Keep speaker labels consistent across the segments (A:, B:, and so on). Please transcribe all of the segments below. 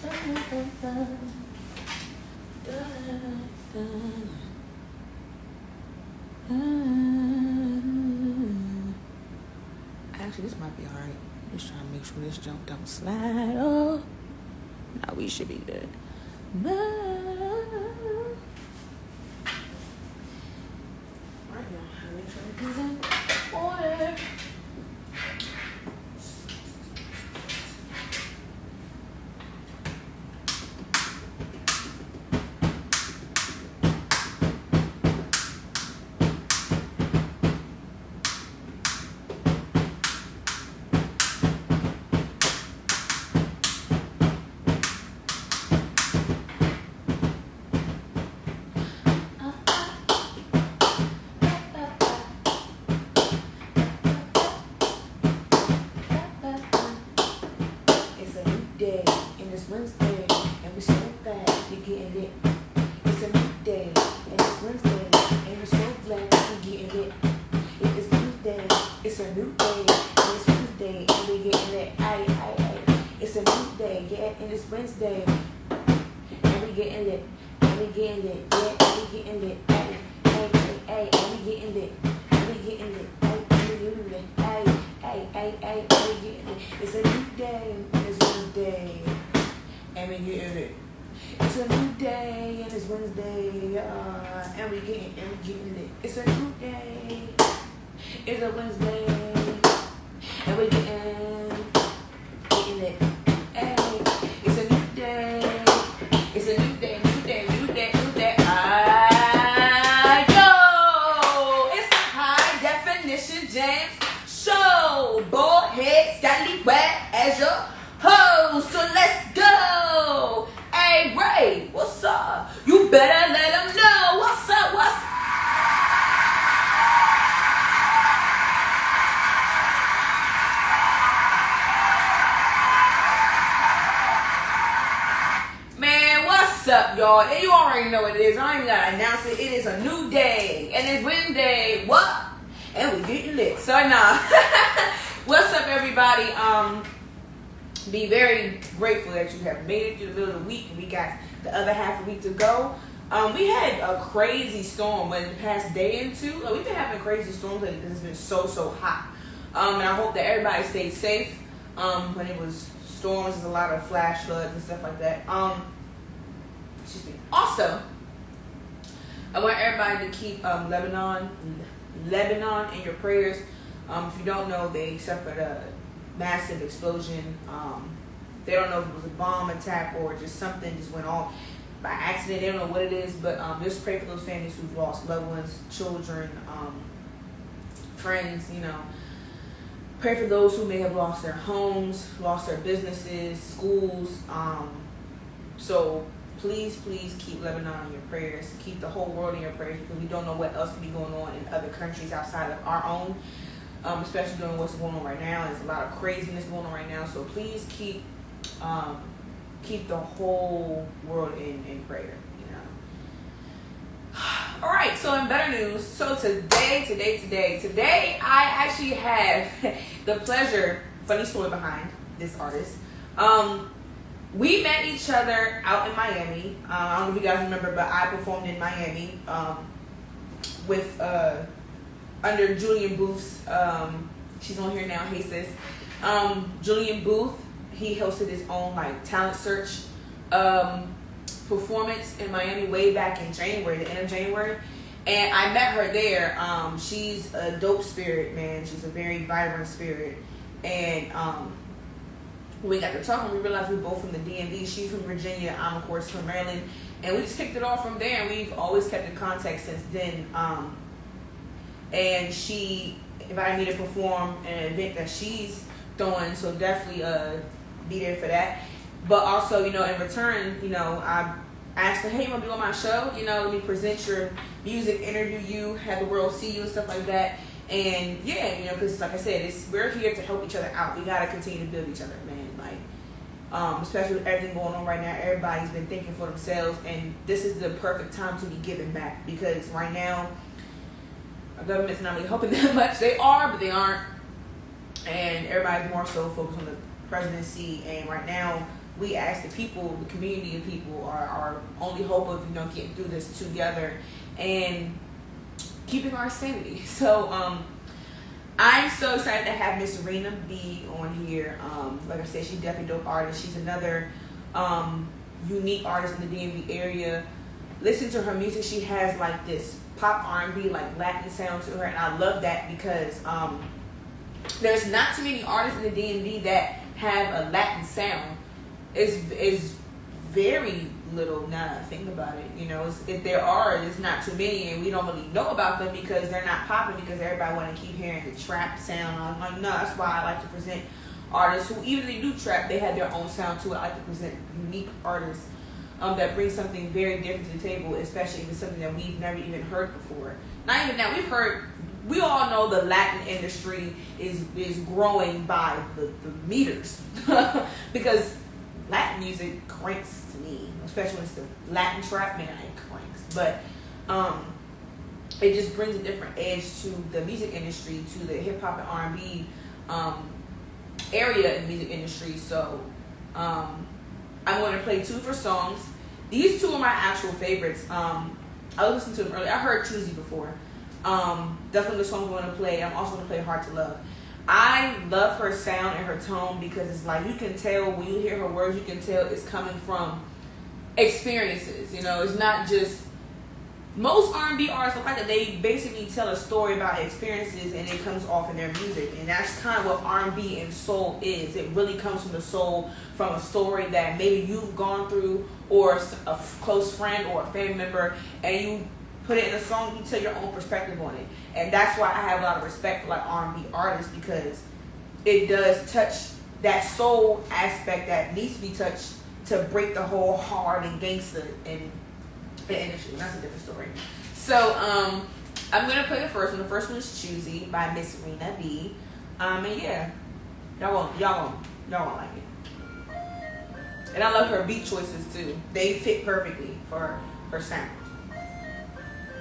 A: Actually, this might be alright. Just trying to make sure this jump don't slide off. No, we should be good. Right now, I make sure everything's in order. Day and it's Wednesday and we so fast we getting lit. It's a new day and it's Wednesday and we're so glad we getting lit. It is Wednesday, it's a new day and it's Wednesday and we getting lit. Aye, aye, aye. It's a new day, yeah, and it's Wednesday and we getting lit. And we getting lit, yeah, and we getting lit. Aye, aye, aye, aye, and we getting lit. And we getting lit. Aye, and we getting lit. Aye, aye, aye, aye, and we getting lit. It's a new day and it's Wednesday, and we getting it. It's a new day, and it's Wednesday, and we getting it. It's a new day, it's a Wednesday, and we getting it. Hey, it's a new day, it's a new day, new day, new day, new day. Yo, it's the high definition Jamz show. Bald head, scally wet as your ho, so let's go. Hey, R.A.E, what's up? You better let them know. What's up, what's up? Man, what's up, y'all? And you already know what it is. I ain't even gotta announce it. It is a new day, and it's Wednesday. What? And we getting lit. So nah. What's up, everybody? Be very grateful that you have made it through the middle of the week and we got the other half of the week to go. We had a crazy storm in the past day or two. We've been having crazy storms lately because it's been so hot. And I hope that everybody stayed safe. When it was storms, there's a lot of flash floods and stuff like that. Excuse me. Also, I want everybody to keep Lebanon in your prayers. If you don't know, they suffered a massive explosion. They don't know if it was a bomb attack or just something just went off by accident. They don't know what it is, but just pray for those families who've lost loved ones, children, friends, you know. Pray for those who may have lost their homes, lost their businesses, schools. So please keep Lebanon in your prayers. Keep the whole world in your prayers because we don't know what else could be going on in other countries outside of our own. Especially during what's going on right now. There's a lot of craziness going on right now. So please keep the whole world in prayer, you know. All right, so in better news, so today, I actually have the pleasure, funny story behind this artist. We met each other out in Miami. I don't know if you guys remember, but I performed in Miami with under Julian Booth's, she's on here now, hey sis. Julian Booth, he hosted his own like talent search performance in Miami way back in January, the end of January. And I met her there. She's a dope spirit, man. She's a very vibrant spirit. And when we got to talking, we realized we were both from the DMV. She's from Virginia, I'm of course from Maryland. And we just kicked it off from there, and we've always kept in contact since then. And she invited me to perform an event that she's throwing, so definitely be there for that. But also, you know, in return, you know, I asked her, hey, you want to be on my show? You know, let me present your music, interview you, have the world see you and stuff like that. And yeah, you know, because like I said, we're here to help each other out. We got to continue to build each other, man. Like, especially with everything going on right now, everybody's been thinking for themselves, and this is the perfect time to be giving back because right now, our government's not really helping that much. They are, but they aren't. And everybody's more so focused on the presidency. And right now, we as the people, the community of people, are our only hope of getting through this together and keeping our sanity. So I'm so excited to have Miss Rina B on here. Like I said, she's definitely a dope artist. She's another unique artist in the DMV area. Listen to her music. She has like this pop R&B, like Latin sound to her, and I love that because there's not too many artists in the DMV that have a Latin sound. It's very little now that I think about it. If there are, there's not too many, and we don't really know about them because they're not popping, because everybody want to keep hearing the trap sound. I'm like, no, that's why I like to present artists who, even if they do trap, they have their own sound to it. I like to present unique artists that bring something very different to the table, especially if it's something that we've never even heard before. Not even that, we all know the Latin industry is growing by the meters because Latin music cranks to me, especially when it's the Latin trap, man, it cranks. But it just brings a different edge to the music industry, to the hip hop and R&B area in the music industry. So I'm going to play two of her songs. These two are my actual favorites. I listened to them earlier. I heard Choosy before. Definitely the song I'm going to play. I'm also going to play Hard to Love. I love her sound and her tone because it's like you can tell when you hear her words, you can tell it's coming from experiences. It's not just most R&B artists look like that. They basically tell a story about experiences and it comes off in their music, and that's kind of what R&B and soul is. It really comes from the soul, from a story that maybe you've gone through, or a close friend or a family member, and you put it in a song. You tell your own perspective on it, and that's why I have a lot of respect for like R&B artists, because it does touch that soul aspect that needs to be touched to break the whole hard and gangster and the industry. That's a different story. So I'm gonna play the first one. The first one is Choosy by Miss Rina B. And yeah, y'all won't like it. And I love her beat choices too. They fit perfectly for her sound.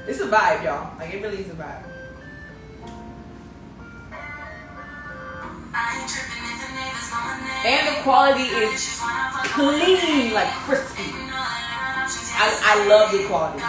A: It's a vibe, y'all. Like, it really is a vibe. And the quality is clean, like crispy. I love the quality.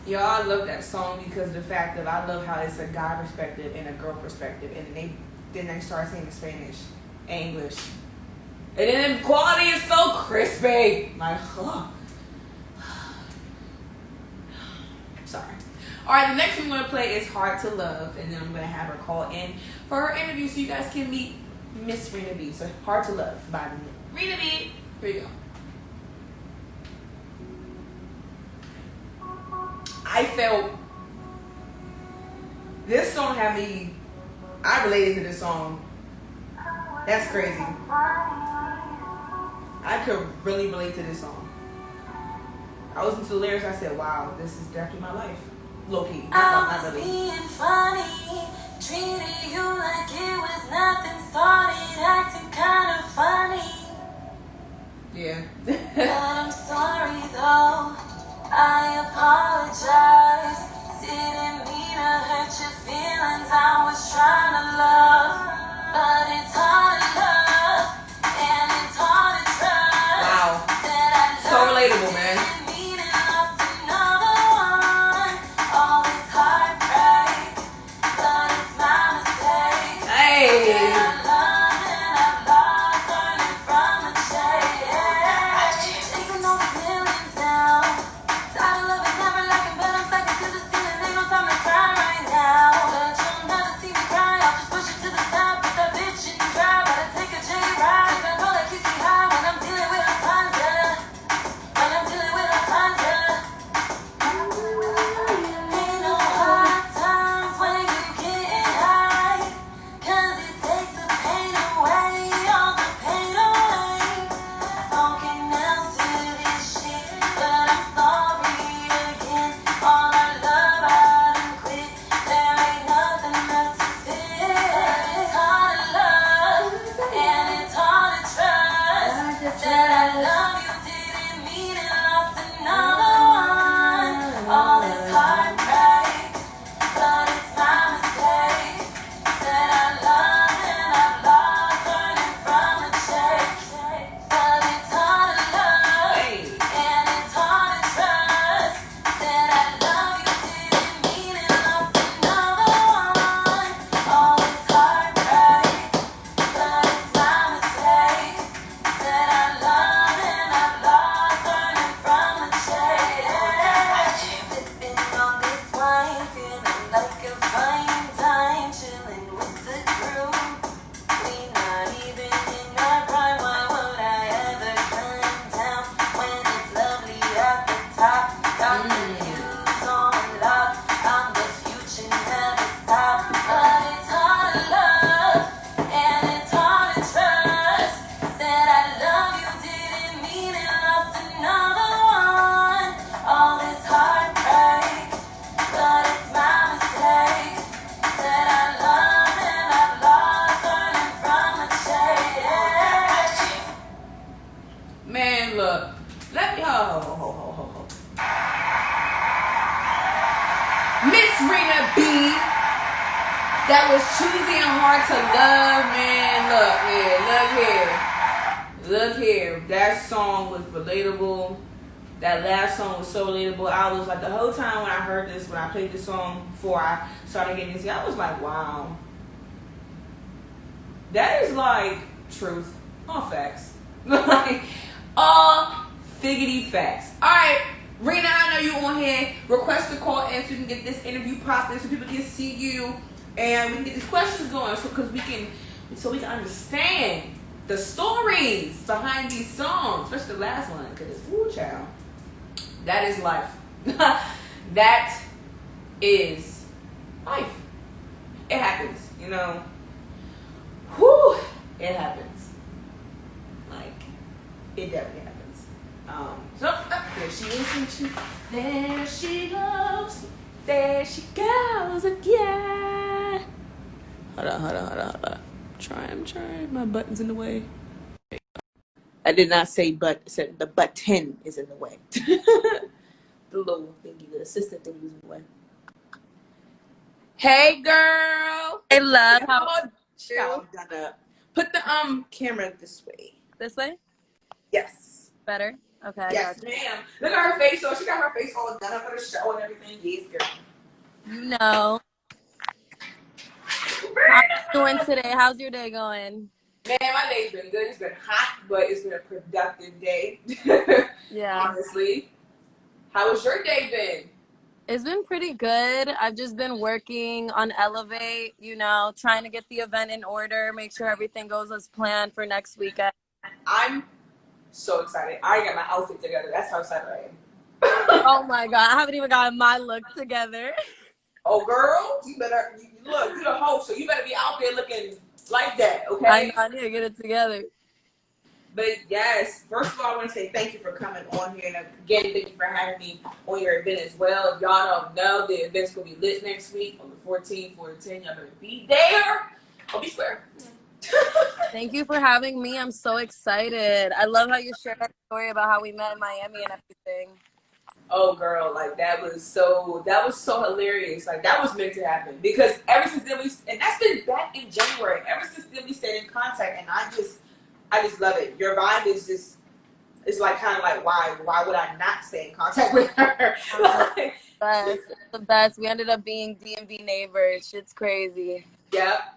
A: Y'all, I love that song because of the fact that I love how it's a guy perspective and a girl perspective, and then they start saying Spanish, English, and then the quality is so crispy. Like, sorry. Alright, the next one we're going to play is Hard to Love. And then I'm going to have her call in for her interview so you guys can meet Miss Rina B. So Hard to Love by Rina B. Here you go. I felt this song had me, I related to this song. That's crazy. I could really relate to this song. I listened to the lyrics, I said, wow, this is definitely my life. Low-key.
B: I was being funny, treated you like it was nothing, started acting kind of funny.
A: Yeah.
B: But I'm sorry though, I apologize. Didn't mean to hurt your feelings, I was trying to love. But it's hard to love, and it's hard to trust.
A: Wow. So relatable, man. Man, look. Let me ho. Miss Rina B. That was Choosy and Hard to Love, man. Look here. That song was relatable. That last song was so relatable. I was like, the whole time when I heard this, when I played this song before I started getting this, I was like, wow. That is like truth. All facts. Like, all figgity facts. Alright, Rina, I know you on here. Request a call in so we can get this interview popping so people can see you and we can get these questions going so we can understand the stories behind these songs, especially the last one, because ooh, child, that is life. That is life. It happens, you know. Whew, it happens. Like, it definitely happens. There she is, there she goes. There she goes again. Hold on. I'm trying. My button's in the way. I did not say but, I said the button is in the way. The little thingy, the assistant thingy is in the way. Hey, girl.
B: Hey, love. How
A: are you? Put the camera this way.
B: This way?
A: Yes.
B: Better? Okay.
A: Yes, ma'am. Look at her face. So she got her face all done up for the show and everything. Yes, girl.
B: You know. How you doing today? How's your day going?
A: Man, my day's been good. It's been hot, but it's been a productive day.
B: Yeah.
A: Honestly. How has your day been?
C: It's been pretty good. I've just been working on Elevate, you know, trying to get the event in order, make sure everything goes as planned for next weekend.
A: I'm so excited. I already got my outfit together. That's how excited I am.
C: Oh my God, I haven't even gotten my look together.
A: Oh, girl, you better look. You the host, so you better be out there looking like that,
C: I know
A: okay?
C: I need to get it together.
A: But yes, first of all, I want to say thank you for coming on here, and again, thank you for having me on your event as well. If y'all don't know, the event's gonna be lit next week on the 14th, 4 to 10. Y'all better be there. I'll be square.
C: Thank you for having me. I'm so excited. I love how you shared that story about how we met in Miami and everything.
A: Oh, girl, like that was so hilarious. Like that was meant to happen because ever since then and that's been back in January. Ever since then we stayed in contact, and I just love it. Your vibe is just, it's like kind of like why would I not stay in contact with her? Like,
C: Best. It's the best. We ended up being DMV neighbors. Shit's crazy.
A: yep.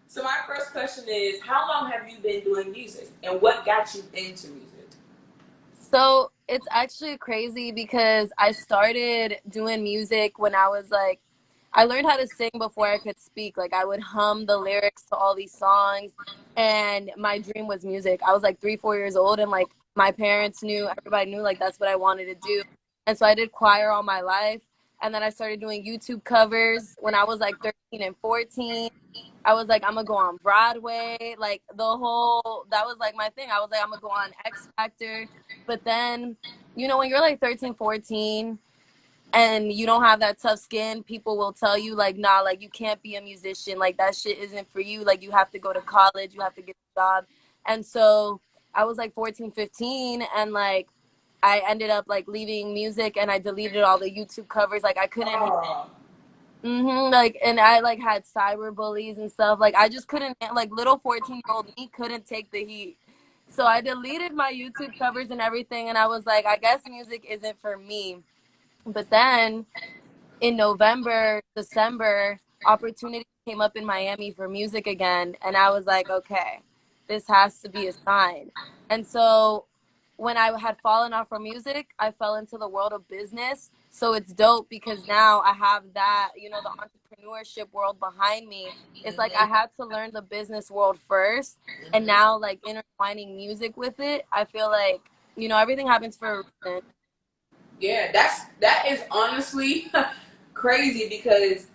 A: So my first question is, how long have you been doing music, and what got you into music?
C: So it's actually crazy because I started doing music when I was like, I learned how to sing before I could speak. Like I would hum the lyrics to all these songs, and my dream was music. I was like 3, 4 years old, and like my parents knew, everybody knew, like that's what I wanted to do. And so I did choir all my life, and then I started doing YouTube covers when I was like 13 and 14. I was like, I'm gonna go on Broadway. Like that was like my thing. I was like, I'm gonna go on X Factor. But then, you know, when you're like 13, 14 and you don't have that tough skin, people will tell you, like, nah, like, you can't be a musician. Like, that shit isn't for you. Like, you have to go to college, you have to get a job. And so I was like 14, 15, and like, I ended up like leaving music and I deleted all the YouTube covers. Like, I couldn't
A: Oh,
C: like, and I like had cyber bullies and stuff. Like I just couldn't, like little 14-year-old me couldn't take the heat. So I deleted my YouTube covers and everything, and I was like, I guess music isn't for me. But then in November, December, opportunity came up in Miami for music again, and I was like, okay, this has to be a sign. And so when I had fallen off from music, I fell into the world of business. So it's dope because now I have that, you know, the entrepreneurship world behind me. It's like I had to learn the business world first, and now like intertwining music with it, I feel like, you know, everything happens for a reason.
A: yeah. That is honestly crazy because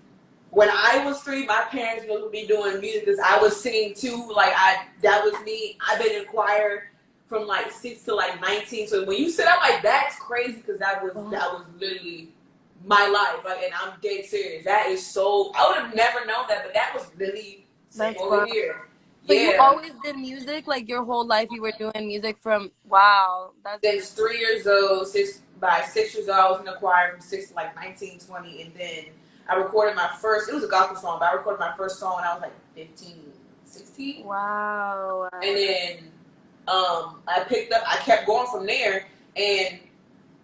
A: when I was 3, my parents would be doing music because I was singing too. Like that was me. I've been in choir from like 6 to like 19. So when you said, I'm like, that's crazy because that was literally my life. Like, and I'm dead serious. That is so. I would have never known that, but that was really same
C: That's
A: over
C: fun.
A: here.
C: So you
A: Yeah.
C: always did music, like your whole life you were doing music from, wow, that's
A: Since 3 years old, by 6 years old, I was in the choir from 6 to like 19, 20, and then I recorded my first. It was a gospel song, but I recorded my first song when I was like 15, 16,
C: wow.
A: and then I kept going from there, and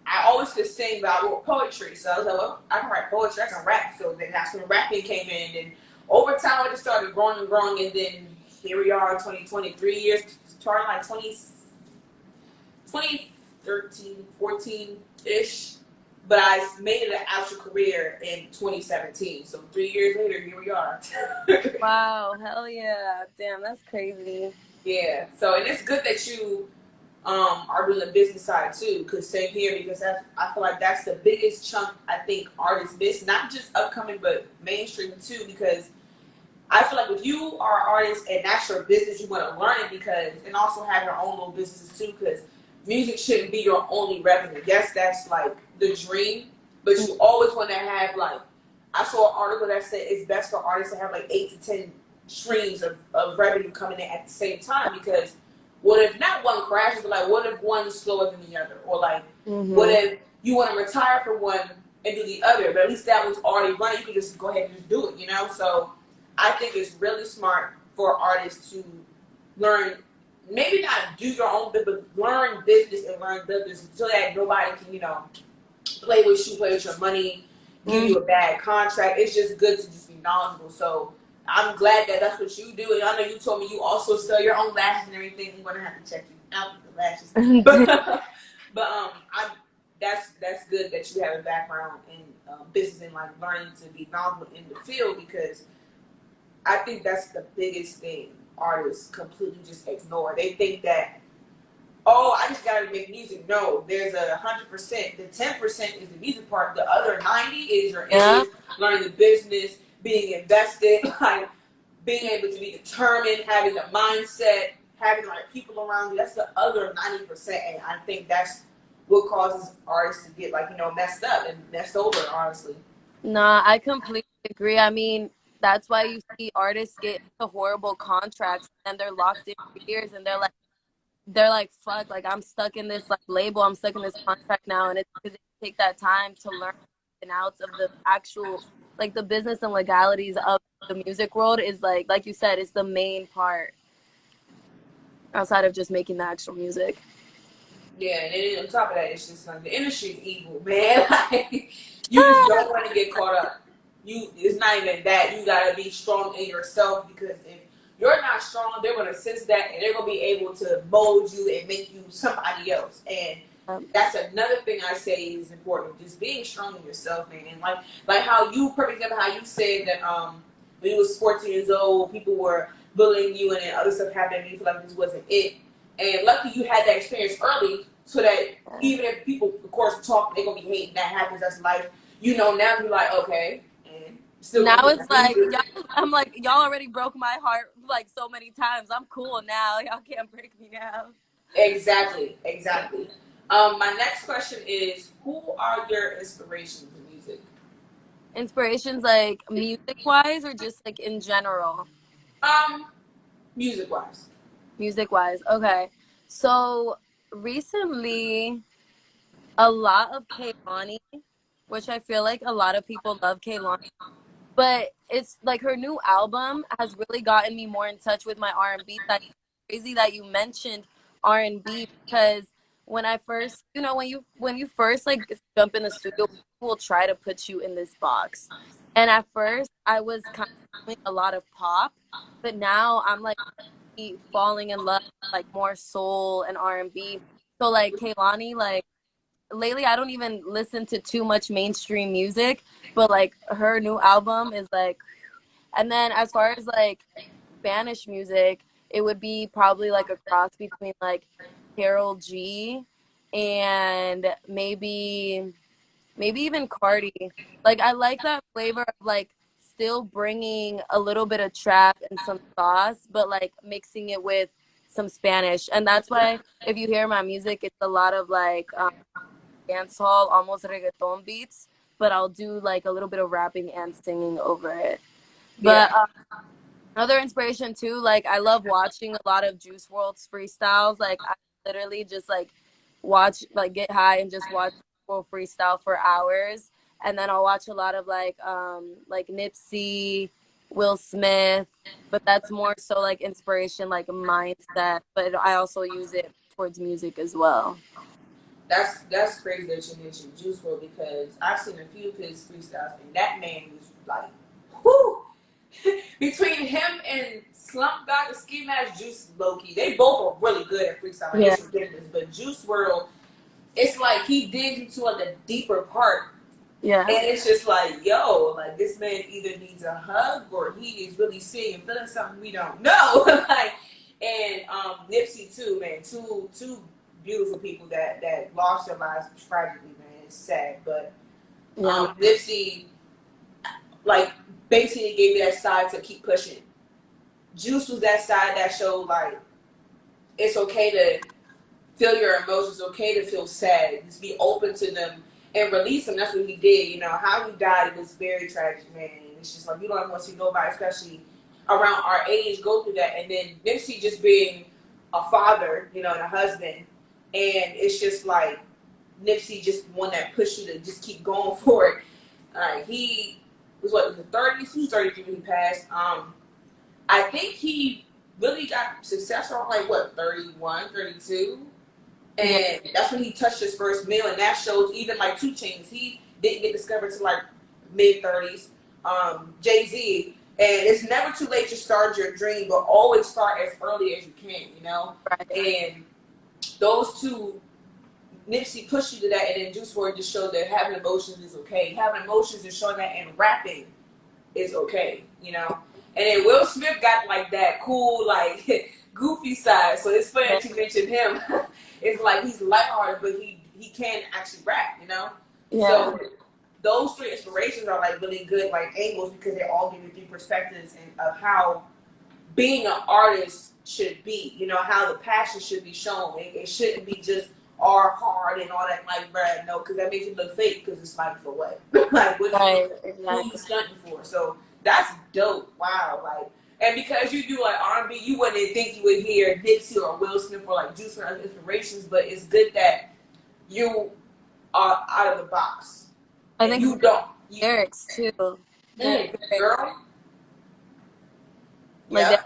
A: I always could sing, but I wrote poetry. So I was like, well, I can write poetry, I can rap. So then that's when rapping came in, and over time it just started growing and growing, and then here we are, 2020, 3 years, starting like 2013, 14-ish, but I made it an actual career in 2017. So 3 years later, here we are.
C: Wow, hell yeah. Damn, that's crazy.
A: Yeah. So, and it's good that you are doing the business side too, because same here, because I feel like that's the biggest chunk I think artists miss, not just upcoming but mainstream too, because I feel like if you are an artist and that's your business, you want to learn it because, and also have your own little businesses too, because music shouldn't be your only revenue. Yes, that's like the dream, but you always want to have like, I saw an article that said it's best for artists to have like 8 to 10 streams of revenue coming in at the same time, because what if not one crashes, but like what if one is slower than the other, or like what if you want to retire from one and do the other, but at least that one's already running, you can just go ahead and just do it, you know? So I think it's really smart for artists to learn, maybe not do your own business, but learn business and learn business so that nobody can, play with your money, give you a bad contract. It's just good to just be knowledgeable. So I'm glad that that's what you do. And I know you told me you also sell your own lashes and everything. I'm gonna have to check you out with the lashes. But that's good that you have a background in business and like learning to be knowledgeable in the field, because I think that's the biggest thing artists completely just ignore. They think that, oh, I just gotta make music. No, there's 100%. The 10% is the music part. The other 90 is your
C: Yeah.
A: image, learning the business, being invested, like being able to be determined, having the mindset, having the right people around you. That's the other 90%, and I think that's what causes artists to get, like, messed up and messed over. Honestly.
C: Nah, I completely agree. I mean, that's why you see artists get into horrible contracts and they're locked in for years and they're like, fuck, like I'm stuck in this like label, I'm stuck in this contract now, and it's because they take that time to learn the ins and outs of the actual, like the business and legalities of the music world is like you said, it's the main part outside of just making the actual music.
A: Yeah, and then on top of that, it's just like the industry is evil, man. Like, you just don't want to get caught up. It's not even that. You gotta be strong in yourself, because if you're not strong, they're gonna sense that and they're gonna be able to mold you and make you somebody else. And that's another thing I say is important. Just being strong in yourself, man. And like how you, perfect example, how you said that when you was 14 years old, people were bullying you and then other stuff happened and you feel like this wasn't it. And lucky you had that experience early, so that even if people, of course, talk, they're gonna be hating. That happens. That's life. Now you're like, okay, and still
C: Now
A: gonna
C: it's like y'all, I'm like, y'all already broke my heart like so many times. I'm cool now. Y'all can't break me now.
A: exactly, exactly. My next question is, who are your inspirations in music?
C: Inspirations like music wise or just like in general?
A: Um, Music wise.
C: Music wise. Okay. So recently a lot of Kehlani, which I feel like a lot of people love Kehlani, but it's like her new album has really gotten me more in touch with my R&B. That's crazy that you mentioned R&B because when I first, when you first like jump in the studio, people will try to put you in this box. And at first, I was kind of doing a lot of pop, but now I'm like falling in love with, like more soul and R&B. So like Kehlani, like lately I don't even listen to too much mainstream music, but like her new album is like, and then as far as like Spanish music, it would be probably like a cross between like Carol G and maybe even Cardi. Like I like that flavor of like still bringing a little bit of trap and some sauce, but like mixing it with some Spanish. And that's why if you hear my music, it's a lot of like dancehall, almost reggaeton beats, but I'll do like a little bit of rapping and singing over it. But
A: Yeah,
C: other inspiration too, like I love watching a lot of Juice World's freestyles. Like I literally just like watch, like get high and just watch World freestyle for hours, and then I'll watch a lot of like Nipsey, Will Smith, but that's more so like inspiration, like mindset. But I also use it towards music as well.
A: that's crazy that you mentioned Juice WRLD, because I've seen a few of his freestyles, and that man was like, whoo. Between him and Slump God, the Ski Mask, Juice, Loki, they both are really good at freestyling.
C: Yeah,
A: It's ridiculous, but Juice WRLD, it's like he digs into like the deeper part,
C: yeah,
A: and it's just like, yo, like this man either needs a hug or he is really seeing and feeling something we don't know. Like, and Nipsey too, man, two beautiful people that lost their lives tragically, man. It's sad, but
C: yeah,
A: Nipsey, like, basically gave me that side to keep pushing. Juice was that side that showed like it's okay to feel your emotions, it's okay to feel sad, just be open to them and release them. That's what he did. How he died, it was very tragic, man. And it's just like you don't ever want to see nobody, especially around our age, go through that. And then Nipsey just being a father, and a husband, and it's just like Nipsey just one that pushed you to just keep going for it. He was what, in the 30s? He was 33 when he passed. I think he really got successful on like what, 31, 32,
C: yeah.
A: and that's when he touched his first meal, and that shows even like 2 Chainz, he didn't get discovered to like mid 30s. Jay-Z, and it's never too late to start your dream, but always start as early as you can.
C: Right.
A: And those two Nipsey pushed you to that, and then Juice WRLD just showed that having emotions is okay. Having emotions and showing that in rapping is okay, you know. And then Will Smith got like that cool, like goofy side. So it's funny that you mentioned him. It's like he's lighthearted, but he can actually rap, you know.
C: Yeah.
A: So those three inspirations are like really good, like angles, because they all give you three perspectives and of how being an artist should be. You know, how the passion should be shown. It shouldn't be just all hard and all that, like, bruh, no, because that makes it look fake. Because it's like, for what? Like, what
C: Right,
A: who
C: exactly.
A: you stunting for? So that's dope. Wow, like, and because you do like R&B, you wouldn't think you would hear Nipsey or Will Smith or like Juice or other inspirations. But it's good that you are out of the box.
C: I
A: And
C: think
A: you don't.
C: lyrics too.
A: Girl.
C: Like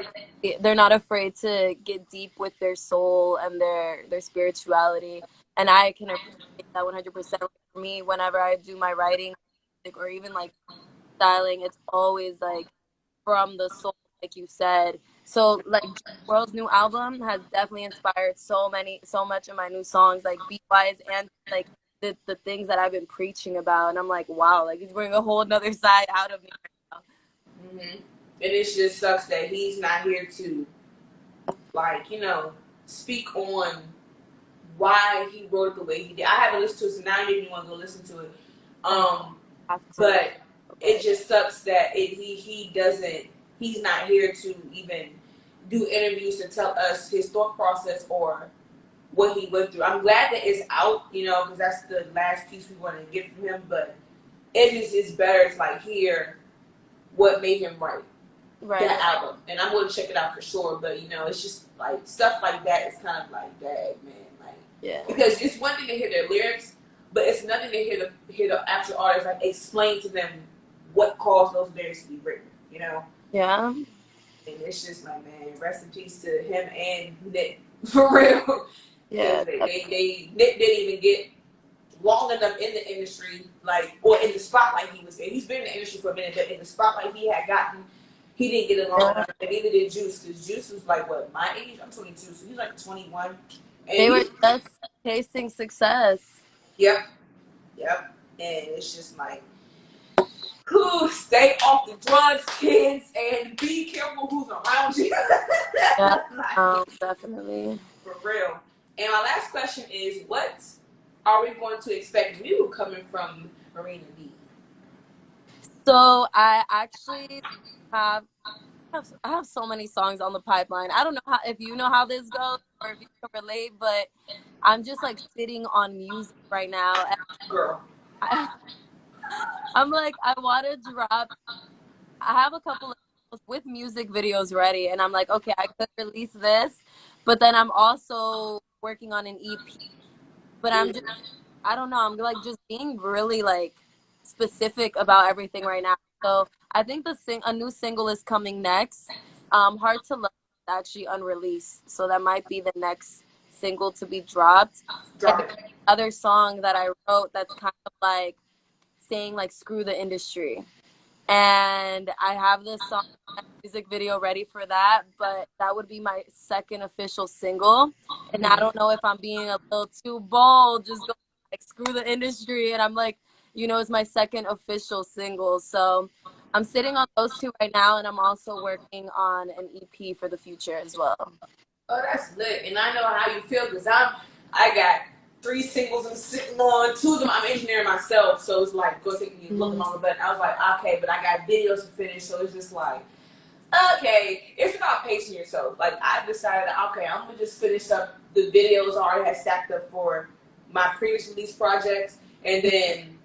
A: Yeah.
C: they're not afraid to get deep with their soul and their spirituality, and I can appreciate that 100%. For me, whenever I do my writing or even like styling, it's always like from the soul, like you said. So like World's new album has definitely inspired so much of my new songs, like beat wise and like the things that I've been preaching about, and I'm like, wow, like he's bringing a whole another side out of me right now.
A: Mm-hmm. And it just sucks that he's not here to, like, you know, speak on why he wrote it the way he did. I haven't listened to it, so now I didn't want to go listen to it. But it just sucks that he doesn't. He's not here to even do interviews to tell us his thought process or what he went through. I'm glad that it's out, you know, because that's the last piece we want to get from him. But it just is better to like hear what made him write that album, and I'm going to check it out for sure. But you know, it's just like stuff like that is kind of like, dang, man, like,
C: yeah,
A: because it's one thing to hear their lyrics, but it's nothing to hear the actual artist like explain to them what caused those lyrics to be written, you know.
C: Yeah.
A: And it's just like, man, rest in peace to him and Nick, for real.
C: Yeah.
A: They Nick didn't even get long enough in the industry, like, or in the spotlight he was in. He's been in the industry for a minute, but in the spotlight he had gotten, he didn't get it long enough, and neither did Juice, because Juice was like, what, my age? I'm 22, so he's like 21. And
C: they were just tasting success.
A: Yep. And it's just like, stay off the drugs, kids, and be careful who's around you.
C: Yeah, definitely.
A: For real. And my last question is, what are we going to expect new coming from Rina B?
C: So I actually have I have so many songs on the pipeline. I don't know if you know how this goes or if you can relate, but I'm just like sitting on music right now. And
A: Girl.
C: I'm like, I want to drop. I have a couple of with music videos ready, and I'm like, okay, I could release this, but then I'm also working on an EP. But I don't know, I'm like just being really like specific about everything right now. So I think a new single is coming next. Hard to Love is actually unreleased, so that might be the next single to be dropped.
A: Drop it.
C: Other song that I wrote that's kind of like saying like screw the industry, and I have this song music video ready for that, but that would be my second official single. And I don't know if I'm being a little too bold, just go like screw the industry, and I'm like, you know, it's my second official single. So I'm sitting on those two right now, and I'm also working on an EP for the future as well.
A: Oh, that's lit. And I know how you feel, because I got 3 singles I'm sitting on. 2 of them I'm engineering myself, so it's like going to take me a little longer. But I was like, okay, but I got videos to finish, so it's just like, okay, it's about pacing yourself. Like, I decided, okay, I'm gonna just finish up the videos I already had stacked up for my previous release projects, and then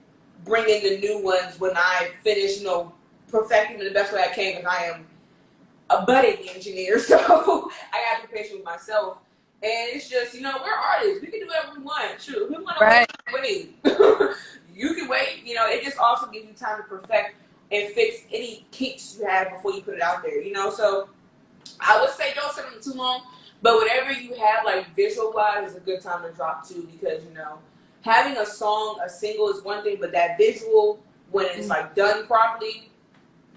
A: bring in the new ones when I finish, you know, perfecting them the best way I can, because I am a budding engineer, so I gotta be patient with myself. And it's just, you know, we're artists. We can do whatever we want. Shoot, if we want to wait. You can wait. You know, it just also gives you time to perfect and fix any kinks you have before you put it out there. You know, so I would say don't sit on it too long. But whatever you have, like visual wise, is a good time to drop too, because you know, having a song, a single is one thing, but that visual, when it's like done properly,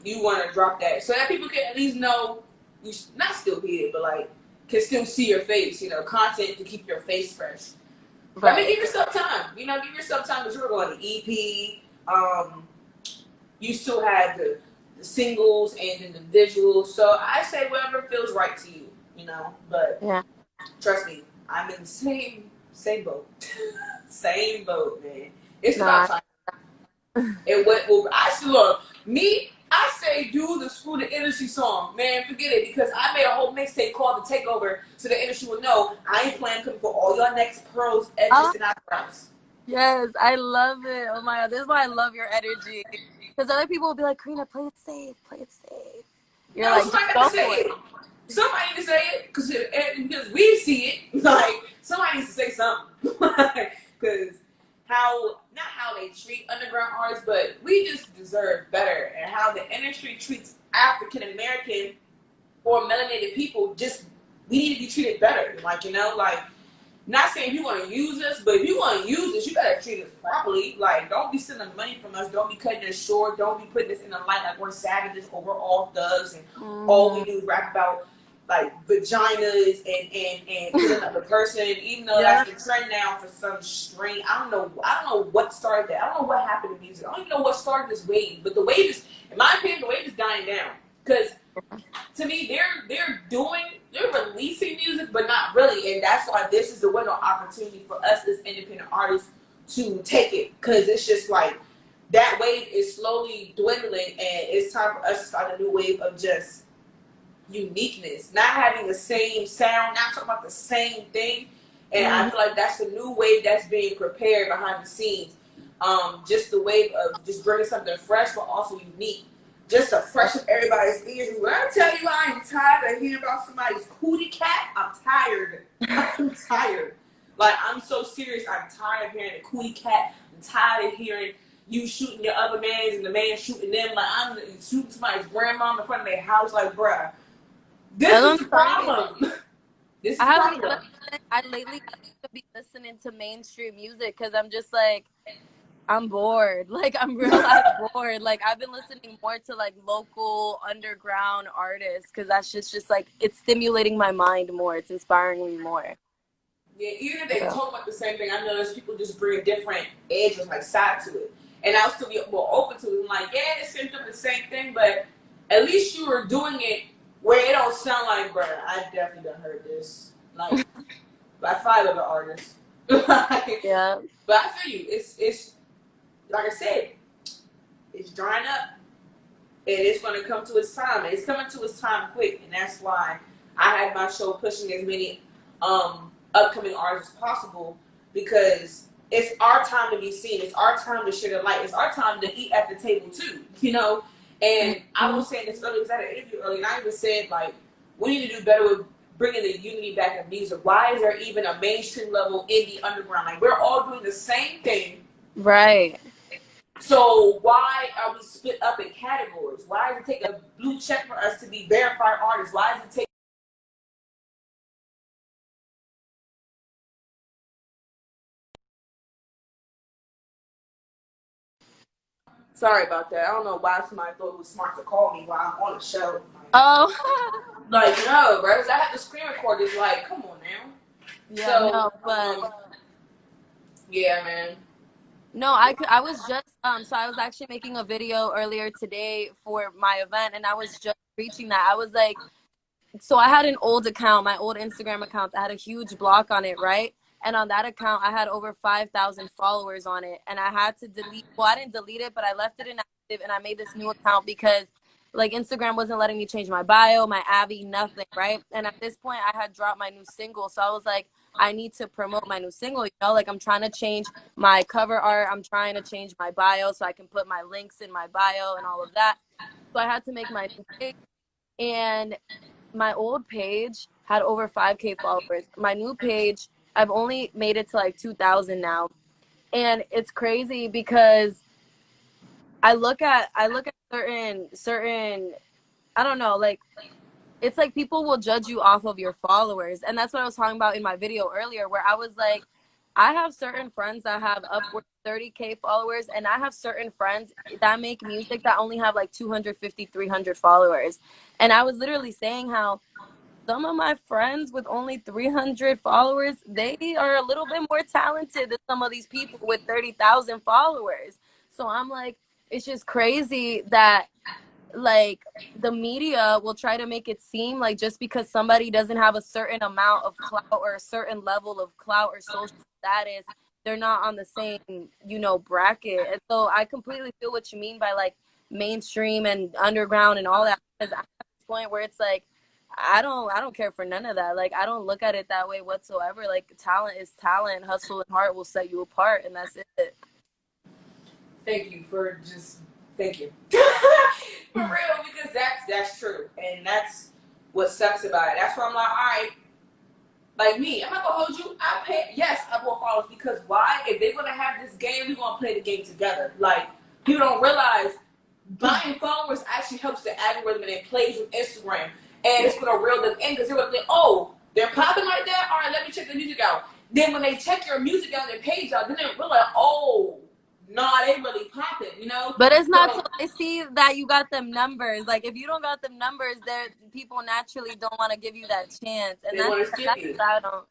A: you want to drop that so that people can at least know you not still be it, but like can still see your face. You know, content to keep your face fresh. But I mean,
C: Right.
A: give yourself time. You know, give yourself time because you were going to EP. You still had the singles and then the visuals. So I say whatever feels right to you. You know, but
C: Yeah.
A: trust me, I'm in the same boat. Same boat, man. It's about
C: Nah.
A: time. And what well, I see, look, me, I say do the Screw the Industry song. Man, forget it, because I made a whole mixtape called The Takeover so the industry will know I ain't playing coming for all your next pearls, edges,
C: Oh,
A: and eyebrows.
C: yes, I love it. Oh my God, this is why I love your energy. Because other people will be like, Karina, play it safe, play it safe. You're
A: No,
C: like, just
A: somebody got to
C: go
A: say
C: for it.
A: it. Somebody need to say it because we see it. Like somebody needs to say something. Because how not how they treat underground artists, but we just deserve better. And how the industry treats African American or melanated people, just we need to be treated better. Like like not saying if you want to use us, but if you want to use us, you gotta treat us properly. Like, don't be stealing money from us. Don't be cutting us short. Don't be putting us in the light like we're savages or we're all thugs and all we
C: Mm-hmm.
A: do is rap about like vaginas and kill another person. Even though
C: Yeah.
A: that's the trend now for some strange, I don't know. I don't know what started that. I don't know what happened to music. I don't even know what started this wave. But the wave is, in my opinion, the wave is dying down because to me, they're releasing music, but not really, and that's why this is a window opportunity for us as independent artists to take it, because it's just like that wave is slowly dwindling, and it's time for us to start a new wave of just uniqueness, not having the same sound, not talking about the same thing, and I
C: Mm-hmm.
A: feel like that's the new wave that's being prepared behind the scenes. Just the wave of just bringing something fresh but also unique, just to freshen everybody's ears. When I tell you I am tired of hearing about somebody's cootie cat, I'm tired. I'm tired. Like, I'm so serious. I'm tired of hearing the cootie cat. I'm tired of hearing you shooting your other mans and the man shooting them. Like, I'm shooting somebody's grandma in front of their house. Like, bruh, this
C: That's
A: is
C: what
A: the
C: I'm saying.
A: problem. This is
C: I
A: the
C: haven't
A: problem.
C: I lately haven't been listening to mainstream music because I'm just like, I'm bored. Like, I'm real life bored. Like, I've been listening more to like local underground artists because that's just like, it's stimulating my mind more. It's inspiring me more.
A: Yeah, even if they
C: So,
A: talk about the same thing, I notice people just bring a different edge or like side to it. And I'll still be more open to it. I'm like, yeah, it's the same thing, but at least you were doing it where it don't sound like, bruh, I definitely done heard this. Like by five other artists. Like,
C: yeah.
A: but I feel you. It's like I said, it's drying up. And it's going to come to its time. And it's coming to its time quick, and that's why I had my show pushing as many upcoming artists as possible, because it's our time to be seen. It's our time to share the light. It's our time to eat at the table too, And I
C: Mhm.
A: was saying this earlier because I had an interview earlier, and I even said like we need to do better with bringing the unity back in music. Why is there even a mainstream level indie underground? Like we're all doing the same thing,
C: Right.
A: so why are we split up in categories? Why does it take a blue check for us to be verified artists? Why does it take? Sorry about that. I don't know why somebody thought it was smart to call me while I'm on the show.
C: Oh,
A: Like no, bro. I have to screen record this. Like, come on now.
C: yeah,
A: So,
C: no, but
A: yeah, man.
C: no, I was just so I was actually making a video earlier today for my event and I was just reaching that. I was like, so I had an old account, my old Instagram account that had a huge block on it, right? And on that account, I had over 5,000 followers on it. And I had to delete, well, I didn't delete it, but I left it inactive and I made this new account because like Instagram wasn't letting me change my bio, my Abby, nothing, right? And at this point, I had dropped my new single. So I was like, I need to promote my new single, like I'm trying to change my cover art. I'm trying to change my bio so I can put my links in my bio and all of that. So I had to make my new page. And my old page had over 5K followers. My new page, I've only made it to like 2,000 now. And it's crazy because I look at certain I don't know, like it's like people will judge you off of your followers. And that's what I was talking about in my video earlier where I was like I have certain friends that have upwards 30K followers and I have certain friends that make music that only have like 250, 300 followers. And I was literally saying how some of my friends with only 300 followers, they are a little bit more talented than some of these people with 30,000 followers. So I'm like, it's just crazy that like the media will try to make it seem like just because somebody doesn't have a certain amount of clout or a certain level of clout or social status, they're not on the same, bracket. And so I completely feel what you mean by like mainstream and underground and all that, because I'm at this point where it's like I don't care for none of that. Like I don't look at it that way whatsoever. Like talent is talent, hustle and heart will set you apart, and that's it.
A: Thank you for just thank you. For real, because that's true. And that's what sucks about it. That's why I'm like, all right, like me, I'm not gonna hold you. I want followers because why? If they're gonna have this game, we're gonna play the game together. Like people don't realize buying followers actually helps the algorithm and it plays with Instagram. And it's gonna reel them in because they're gonna think, oh, they're popping like that? All right, let me check the music out. Then when they check your music out and their page out, then they realize, oh, nah, they really popping, you know?
C: But it's not
A: So
C: till they see that you got them numbers. Like if you don't got them numbers, there people naturally don't want to give you that chance, and
A: they wanna skip
C: that's
A: you.
C: what I don't.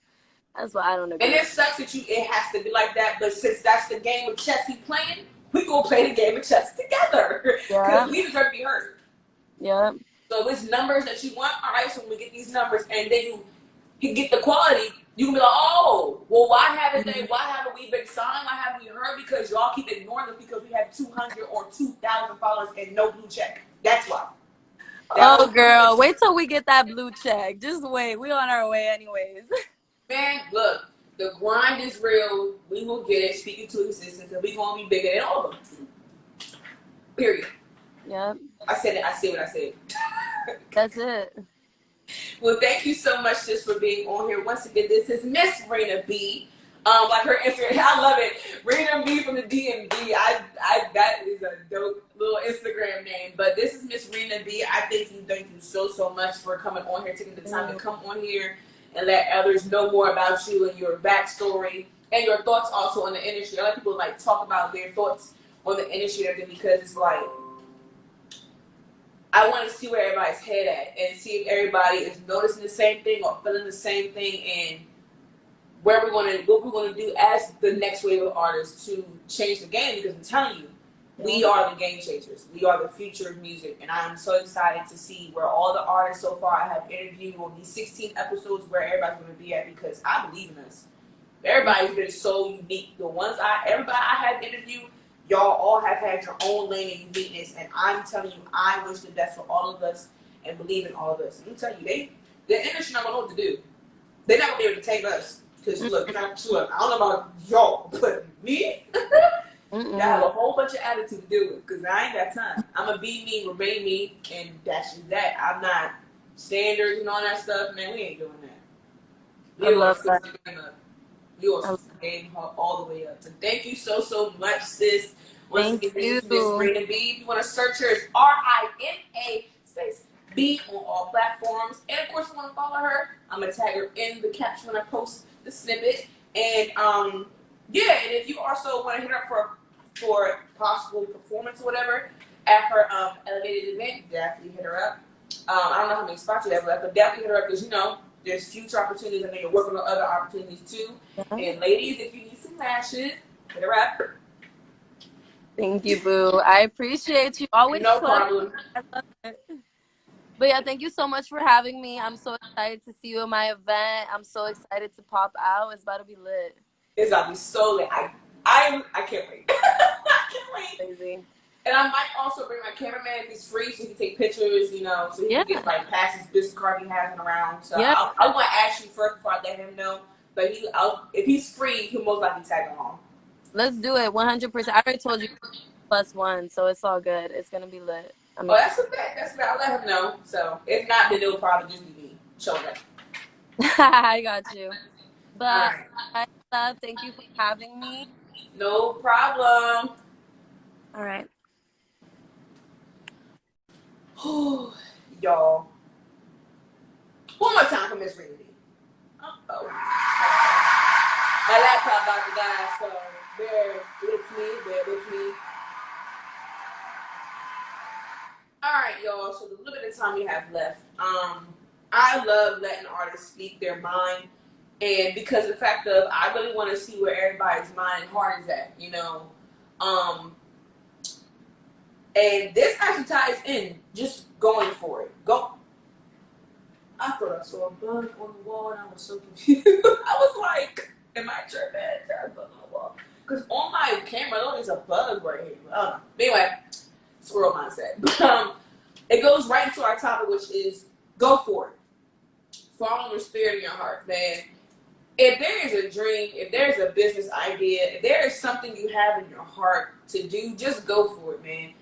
C: That's what I don't
A: And
C: agree.
A: it sucks that it has to be like that, but since that's the game of chess we playing, we gonna play the game of chess together. Because
C: Yeah,
A: we deserve to be heard.
C: yeah.
A: So if it's numbers that you want, all right, so when we get these numbers and then you get the quality, you can be like, oh, well, why haven't we been signed? Why haven't we heard? Because y'all keep ignoring us because we have 200 or 2,000 followers and no blue check. That's why. That
C: Oh,
A: was pretty
C: girl,
A: much,
C: wait till we get that blue check. Just wait. We on our way, anyways.
A: man, look, the grind is real. We will get it. Speaking to existence, and we gonna be bigger than all of them. Period.
C: Yep,
A: I said it. I said what I said.
C: that's it.
A: Well, thank you so much just for being on here. Once again, this is Miss Rina B. Like her Instagram, I love it. Rina B from the DMV. That is a dope little Instagram name. But this is Miss Rina B. I thank you so much for coming on here, taking the time to come on here and let others know more about you and your backstory and your thoughts also on the industry. A lot of people like talk about their thoughts on the industry and everything because it's like I want to see where everybody's head at and see if everybody is noticing the same thing or feeling the same thing and what we're gonna do as the next wave of artists to change the game because I'm telling you, we
C: Yep.
A: are the game changers. We are the future of music and I'm so excited to see where all the artists so far I have interviewed on these 16 episodes where everybody's gonna be at because I believe in us. Everybody's been so unique. Everybody I have interviewed, y'all all have had your own lane and uniqueness, and I'm telling you, I wish the best for all of us and believe in all of us. I'm telling you, the industry not gonna know what to do. They're not gonna be able to take us. Cause look, I don't know about y'all, but me, I have a whole bunch of attitude to deal with. Cause I ain't got time. I'm gonna be me, remain me, and that's just that. I'm not standards and all that stuff, man. We ain't doing that.
C: I
A: We are
C: love that.
A: fixing the game up. You are game all the way up. And thank you so much, sis. Once
C: Thank
A: again, this is Miss
C: you.
A: Rina B. If you want to search her, it's RINA space B on all platforms. And of course, if you want to follow her, I'm gonna tag her in the caption when I post the snippet. And yeah, and if you also want to hit her for possible performance or whatever at her elevated event, definitely hit her up. I don't know how many spots you have left, but definitely hit her up because there's future opportunities. I know you're working on other opportunities too.
C: Yeah.
A: And ladies, if you need some lashes, hit her up.
C: Thank you, boo. I appreciate you. Always
A: No
C: clutch.
A: problem.
C: I love it. But yeah, thank you so much for having me. I'm so excited to see you at my event. I'm so excited to pop out. It's about to be lit.
A: It's gonna be so lit. I can't wait. I can't wait.
C: Crazy.
A: And I might also bring my cameraman if he's free so he can take pictures, so he
C: Yeah.
A: can get like past his business card he has around. So
C: Yeah.
A: I want to ask you first before I let him know. But if he's free, he'll most likely tag along.
C: Let's do it. 100%. I already told you +1, so it's all good. It's gonna be lit.
A: That's a bet. I'll let him know. So if not, then it'll probably just be me showing up.
C: I got you.
A: All
C: But
A: right.
C: I love. Thank you for having me.
A: No problem.
C: All right.
A: Y'all. One more time for Miss Rina B. Uh-oh. My laptop about to die, so bear with me. All right, y'all. So the little bit of time we have left. I love letting artists speak their mind, and because of the fact of I really want to see where everybody's mind and heart is at, you know. And this actually ties in just going for it. Go. I thought I saw a bug on the wall and I was so confused. I was like, am I tripping? There's a bug on the wall. Because on my camera, there's a bug right here. I don't know. But anyway, squirrel mindset. But it goes right into our topic, which is go for it. Follow your spirit in your heart, man. If there is a dream, if there's a business idea, if there is something you have in your heart to do, just go for it, man.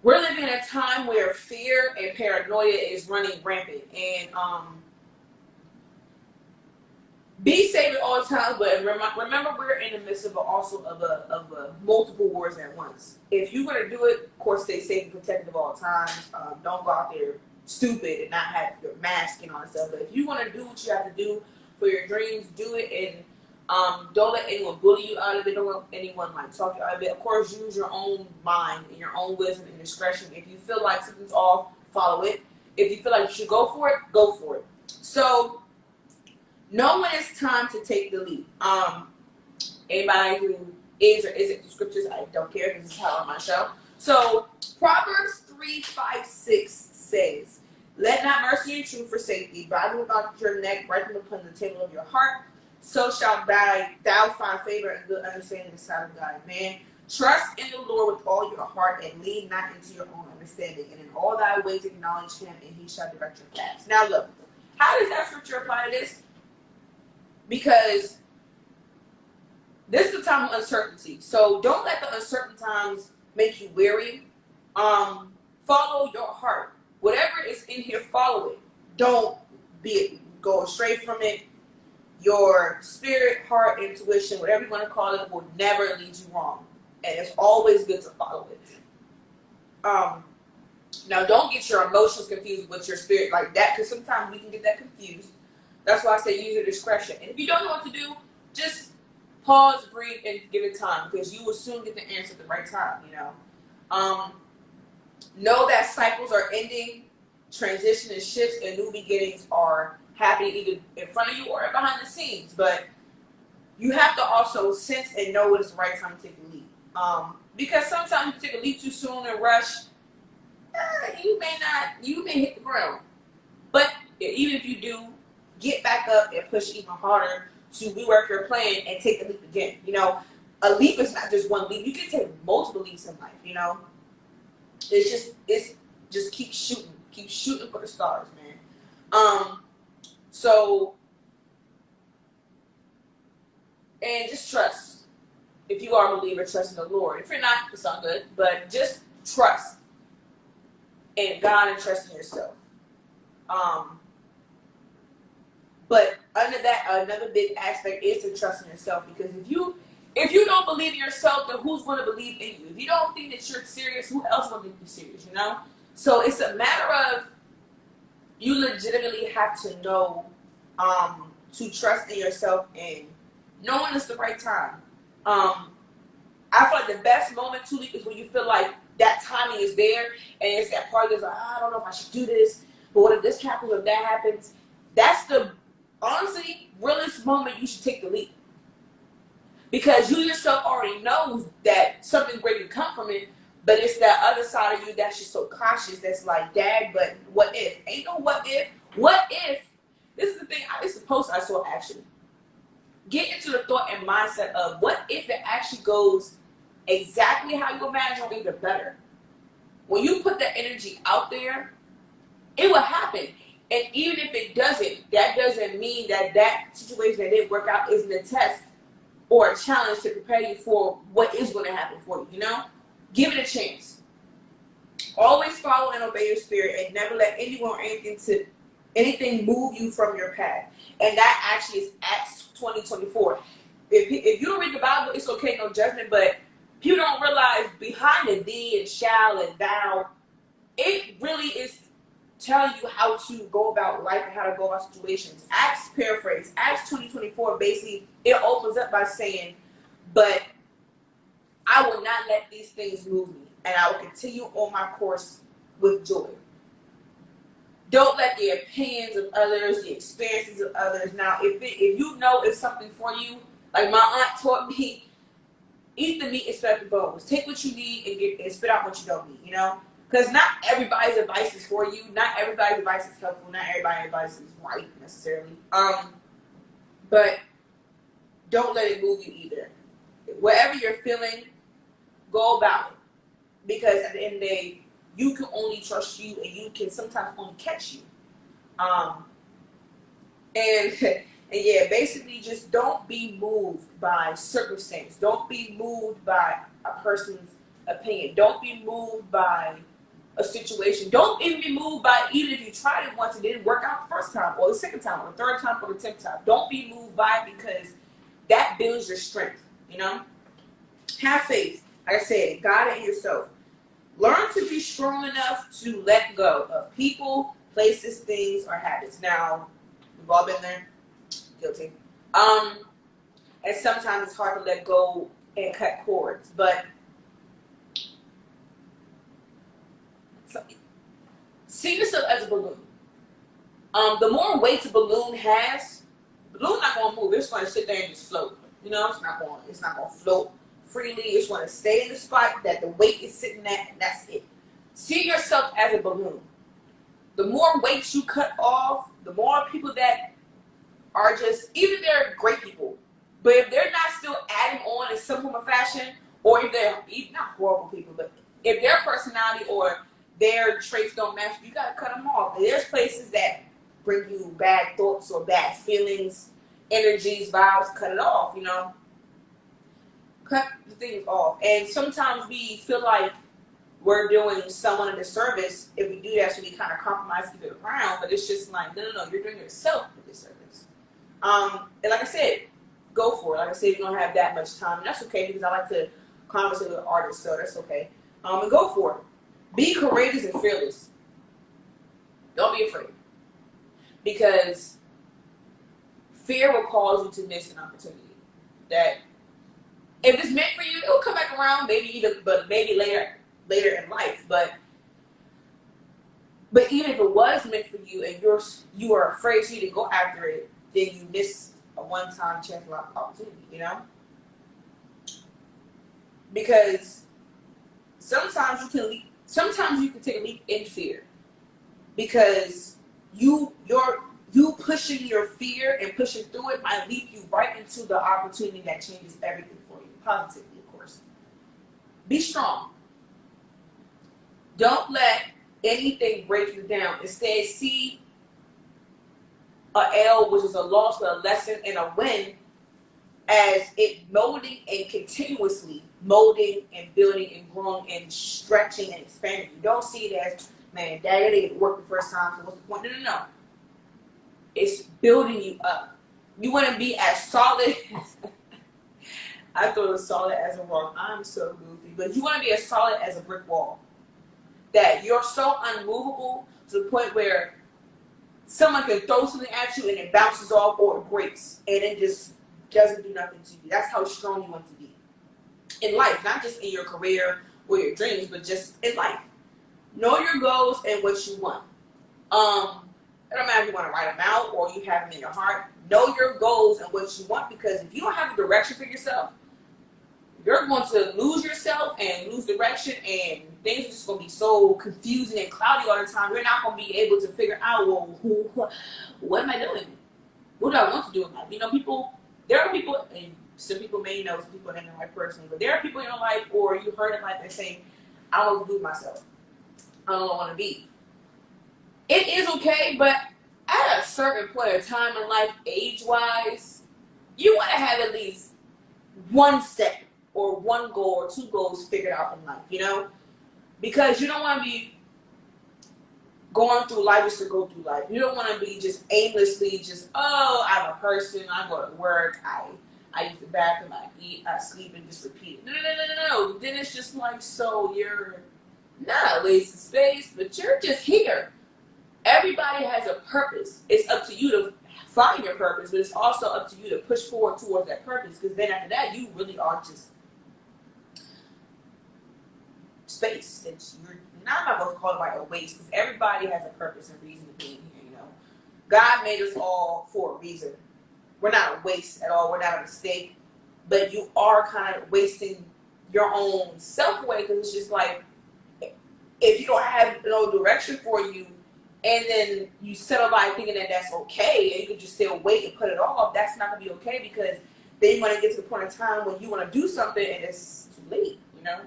A: We're living in a time where fear and paranoia is running rampant, and be safe at all times. But remember, we're in the midst of a multiple wars at once. If you're gonna do it, of course, stay safe and protected at all times. Don't go out there stupid and not have your mask and all that stuff. But if you want to do what you have to do for your dreams, do it, and don't let anyone bully you out of it. Don't let anyone like talk you out of it. Of course, use your own mind and your own wisdom and discretion. If you feel like something's off, follow it. If you feel like you should go for it, go for it. So, know when it's time to take the leap. Anybody who is or isn't the scriptures, I don't care. This is how on my show. So, Proverbs 3:5-6 says, "Let not mercy and truth forsake thee. Bind them about your neck, write them upon the table of your heart. So shalt thou find favor and good understanding in the sight of God." Man, trust in the Lord with all your heart and lean not into your own understanding. And in all thy ways acknowledge him, and he shall direct your paths. Now look, how does that scripture apply to this? Because this is a time of uncertainty. So don't let the uncertain times make you weary. Follow your heart. Whatever is in here, follow it. Don't go astray from it. Your spirit, heart, intuition, whatever you want to call it, will never lead you wrong. And it's always good to follow it. Now, don't get your emotions confused with your spirit like that, because sometimes we can get that confused. That's why I say use your discretion. And if you don't know what to do, just pause, breathe, and give it time, because you will soon get the answer at the right time, you know. Know that cycles are ending, transition and shifts, and new beginnings are happening either in front of you or behind the scenes. But you have to also sense and know when it's the right time to take a leap. Because sometimes you take a leap too soon and rush, you may hit the ground. But even if you do, get back up and push even harder to rework your plan and take the leap again. You know, a leap is not just one leap. You can take multiple leaps in life, you know. It's just keep shooting for the stars, man. So, and just trust. If you are a believer, trust in the Lord. If you're not, it's all good. But just trust in God and trust in yourself. But under that, another big aspect is to trust in yourself. Because if you don't believe in yourself, then who's going to believe in you? If you don't think that you're serious, who else will think you're serious, you know? So it's a matter of you legitimately have to know to trust in yourself and knowing it's the right time. I feel like the best moment to leap is when you feel like that timing is there, and it's that part that's like, I don't know if I should do this, but what if this happens or if that happens? That's the, honestly, realest moment you should take the leap. Because you yourself already know that something great can come from it, but it's that other side of you that's just so cautious, that's like, Dad, but what if? Ain't no what if. What if? This is the thing, this is a post I saw actually. Get into the thought and mindset of what if it actually goes exactly how you imagine or even better. When you put that energy out there, it will happen. And even if it doesn't, that doesn't mean that situation that didn't work out isn't a test or a challenge to prepare you for what is going to happen for you, you know? Give it a chance. Always follow and obey your spirit, and never let anyone or anything move you from your path. And that actually is Acts 20:24. If you don't read the Bible, it's okay, no judgment, but people don't realize behind the thee and shall and thou, it really is telling you how to go about life and how to go about situations. Acts 20:24, basically, it opens up by saying, but I will not let these things move me, and I will continue on my course with joy. Don't let the opinions of others, the experiences of others. Now, if you know it's something for you, like my aunt taught me, eat the meat and spit out the bones. Take what you need and spit out what you don't need. You know, because not everybody's advice is for you. Not everybody's advice is helpful. Not everybody's advice is right necessarily. But don't let it move you either. Whatever you're feeling, go about it. Because at the end of the day, you can only trust you, and you can sometimes only catch you. And yeah, basically just don't be moved by circumstance. Don't be moved by a person's opinion. Don't be moved by a situation. Don't even be moved by, even if you tried it once and it didn't work out the first time or the second time or the third time or the 10th time. Don't be moved by it, because that builds your strength, you know? Have faith. Like I said, God and yourself. Learn to be strong enough to let go of people, places, things, or habits. Now, we've all been there. Guilty. And sometimes it's hard to let go and cut cords. But see yourself as a balloon. The more weight a balloon has, the balloon's not going to move. It's going to sit there and just float. You know, it's not going to float freely. It's going to stay in the spot that the weight is sitting at, and that's it. See yourself as a balloon. The more weight you cut off, the more people that are just, even if they're great people, but if they're not still adding on in some form of fashion, or if they're not horrible people, but if their personality or their traits don't match, you gotta cut them off. There's places that bring you bad thoughts or bad feelings, energies, vibes. Cut it off, you know. Cut the things off. And sometimes we feel like we're doing someone a disservice if we do that, so we kind of compromise, keep it around. But it's just like, no, you're doing yourself a disservice. And like I said, go for it. Like I said, you don't have that much time, and that's okay, because I like to conversate with artists, so that's okay. And go for it. Be courageous and fearless. Don't be afraid, because fear will cause you to miss an opportunity that, if it's meant for you, it will come back around. Maybe later in life. But even if it was meant for you and you are afraid to go after it, then you miss a one-time chance of opportunity. You know, because sometimes you can take a leap in fear, because you pushing your fear and pushing through it might lead you right into the opportunity that changes everything for you, positively, of course. Be strong. Don't let anything break you down. Instead, see a L, which is a loss, a lesson, and a win, as it molding and continuously molding and building and growing and stretching and expanding. You don't see it as, man, that didn't work the first time, so what's the point? No. It's building you up. You want to be as solid. I thought it was solid as a rock. I'm so goofy. But you want to be as solid as a brick wall. That you're so unmovable to the point where someone can throw something at you and it bounces off or it breaks. And it just doesn't do nothing to you. That's how strong you want to be. In life, not just in your career or your dreams, but just in life. Know your goals and what you want. It don't matter if you want to write them out or you have them in your heart. Know your goals and what you want, because if you don't have a direction for yourself, you're going to lose yourself and lose direction, and things are just going to be so confusing and cloudy all the time. You're not going to be able to figure out, well, what am I doing? What do I want to do in life? You know, there are people, and some people may know, some people ain't know like personally, but there are people in your life, or you heard in life, that saying, I don't do myself. I don't want to be. It is okay, but at a certain point of time in life, age-wise, you want to have at least one step or one goal or two goals figured out in life, you know? Because you don't want to be going through life just to go through life. You don't want to be just aimlessly just, oh, I'm a person, I go to work, I use the bathroom, I eat, I sleep, and just repeat it. No. Then it's just like, so you're not a waste of space, but you're just here. Everybody has a purpose. It's up to you to find your purpose, but it's also up to you to push forward towards that purpose, because then after that, you really are just space. It's, you're not about to call it a waste, because everybody has a purpose and reason to be here, you know. God made us all for a reason. We're not a waste at all. We're not a mistake. But you are kind of wasting your own self away, because it's just like, if you don't have no direction for you, and then you settle by thinking that that's okay, and you can just still wait and put it off, that's not going to be okay, because then you're going to get to the point in time when you want to do something and it's too late, you know?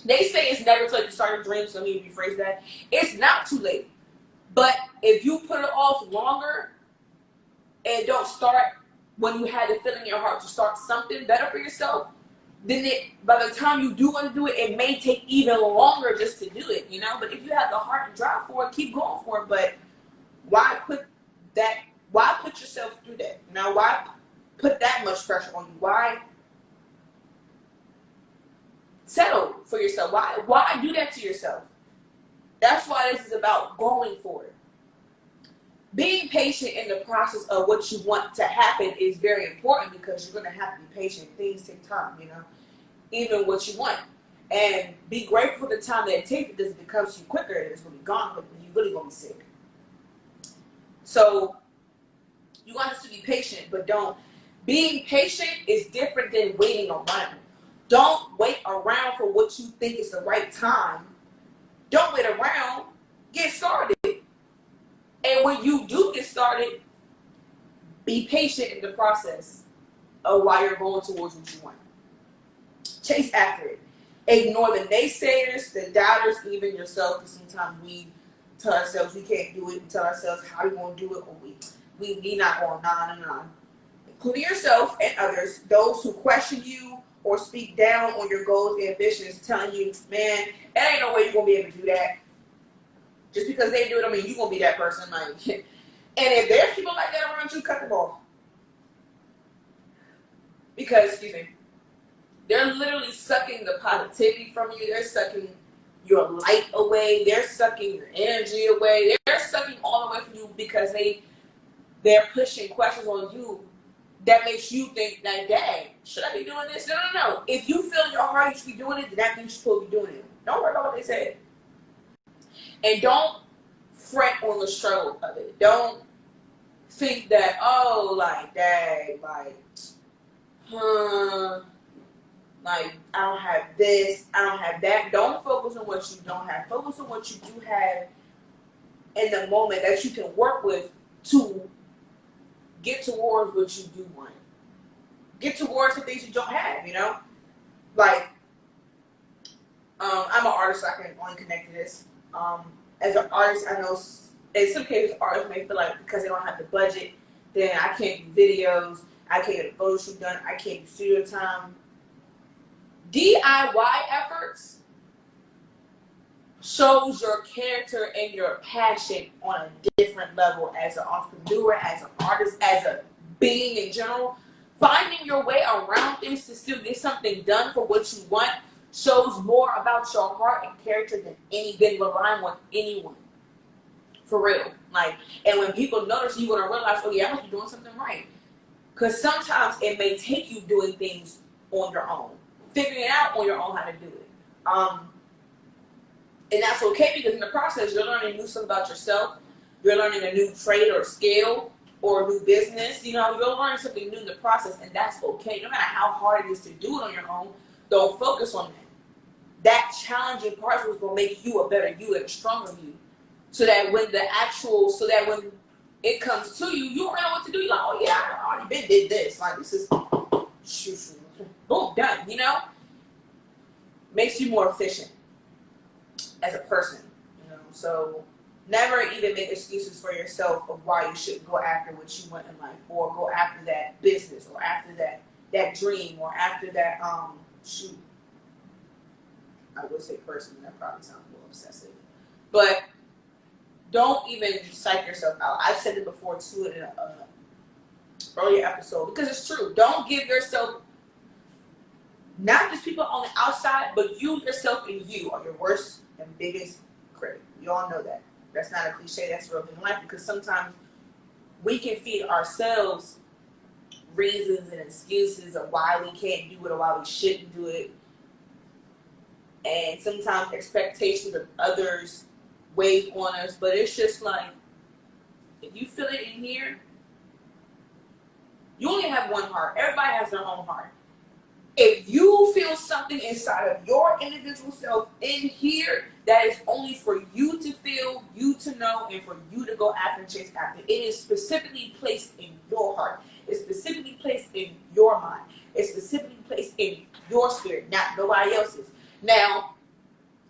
A: They say it's never too late to start a dream, so let me rephrase that. It's not too late. But if you put it off longer and don't start when you had the feeling in your heart to start something better for yourself, then by the time you do want to do it, it may take even longer just to do it, you know? But if you have the heart and drive for it, keep going for it. But why put yourself through that? Now, why put that much pressure on you? Why settle for yourself? Why do that to yourself? That's why this is about going for it. Being patient in the process of what you want to happen is very important, because you're going to have to be patient. Things take time, you know, even what you want. And be grateful for the time that it takes, because if it comes to you quicker, it's going to be gone quicker. You're really going to be sick. So you want us to be patient, but don't. Being patient is different than waiting around. Don't wait around for what you think is the right time. Don't wait around. Get started. And when you do get started, be patient in the process of why you're going towards what you want. Chase after it. Ignore the naysayers, the doubters, even yourself, because sometimes we tell ourselves we can't do it, and tell ourselves how we're going to do it, or we not going on and on. Including yourself and others, those who question you or speak down on your goals and ambitions, telling you, man, there ain't no way you're going to be able to do that. Just because they do it, I mean, you're going to be that person. Like, and if there's people like that around you, cut them off. Because, they're literally sucking the positivity from you. They're sucking your light away. They're sucking your energy away. They're sucking all the way from you, because they're pushing questions on you that makes you think, like, dang, should I be doing this? No. If you feel in your heart you should be doing it, then that means you're supposed to be doing it. Don't worry about what they say. And don't fret on the struggle of it. Don't think that, oh, like, dang, like, like, I don't have this, I don't have that. Don't focus on what you don't have. Focus on what you do have in the moment that you can work with to get towards what you do want. Get towards the things you don't have, you know? Like, I'm an artist, so I can only connect to this. As an artist, I know in some cases artists may feel like because they don't have the budget, then I can't do videos, I can't get a photo shoot done, I can't do studio time. DIY efforts shows your character and your passion on a different level as an entrepreneur, as an artist, as a being in general. Finding your way around things to still get something done for what you want shows more about your heart and character than relying on anyone. For real. Like, and when people notice, you're gonna realize, oh yeah, I must be doing something right. Because sometimes it may take you doing things on your own, figuring it out on your own how to do it. And that's okay, because in the process, you're learning new stuff about yourself. You're learning a new trade or skill or a new business. You know, you're learning something new in the process, and that's okay. No matter how hard it is to do it on your own, don't focus on that. That challenging part is going to make you a better you and a stronger you. So that when when it comes to you, you already know what to do. You're like, oh yeah, I already did this. Like, this is, boom, done, you know? Makes you more efficient as a person, you know? So never even make excuses for yourself of why you shouldn't go after what you want in life, or go after that business, or after that dream, or after that, I would say person, that probably sounds a little obsessive. But don't even psych yourself out. I've said it before too in an earlier episode, because it's true. Don't give yourself, not just people on the outside, but you yourself and you are your worst and biggest critic. You all know that. That's not a cliche, that's real in life, because sometimes we can feed ourselves reasons and excuses of why we can't do it or why we shouldn't do it. and sometimes expectations of others weigh on us. But it's just like, if you feel it in here, you only have one heart. Everybody has their own heart. If you feel something inside of your individual self in here that is only for you to feel, you to know, and for you to go after and chase after, it is specifically placed in your heart. It's specifically placed in your mind. It's specifically placed in your spirit, not nobody else's. Now,